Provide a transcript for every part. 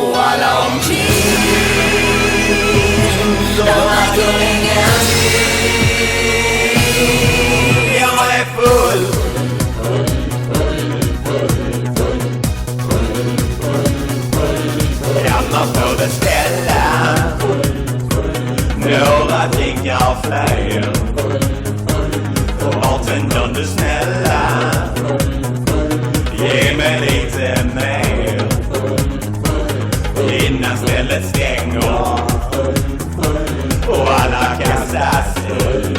och alla omkring. De märker ingenting. Jag är full. Ja, man får beställa några drinkar fler. Bartendern, du snälla, ge mig lite mer innan stället stänger och alla kastas ut.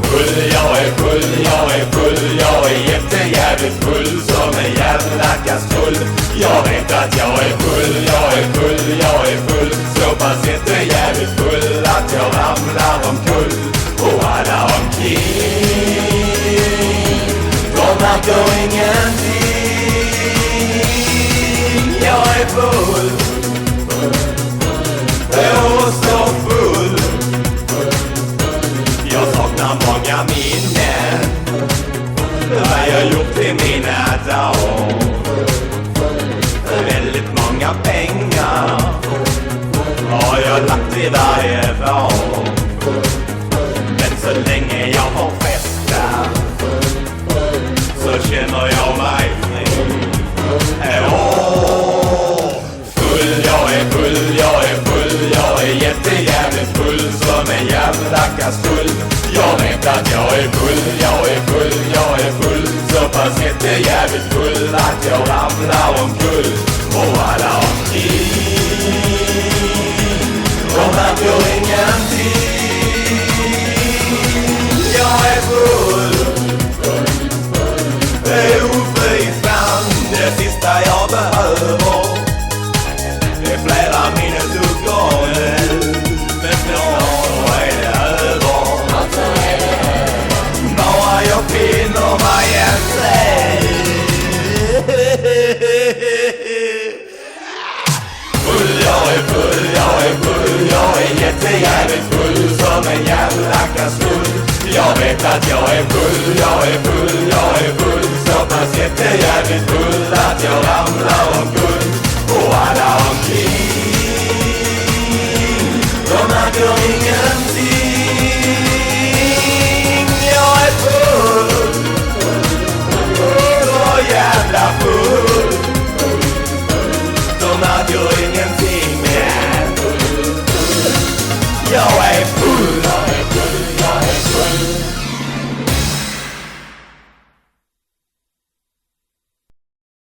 Full, jag är full, jag är full, jag är jättejävligt full som en jävla kastrull. Jag vet att jag är full, jag är full, jag är full, så pass jättejävligt full att jag ramlar omkull. Och alla omkring, de märker ingenting. Jag är full, jag är så full. Jag saknar många minnen, vad jag gjort i mina dagar. Väldigt många pengar har jag lagt i varje val. Men så länge jag får festa så känner jag mig fri. Full, jag är full, jag är full, jag är jättejävligt full som en jävla kastrull. Jag vet att jag är full, jag är full, jag är full, så pass jättejävligt full att jag ramlar omkull. Och alla omkring, de märker ingenting. Jag är full, det är ofridsam, det sista jag behöver. Det är flera minnesluckor nu, men snart är det över. Bara jag finner mig en full, jag är full, jag är full, jag är jättejävligt full som en jävla kastrull. Jag vet att jag är full, jag är full, jag är full, så pass jättejävligt full att jag ramlar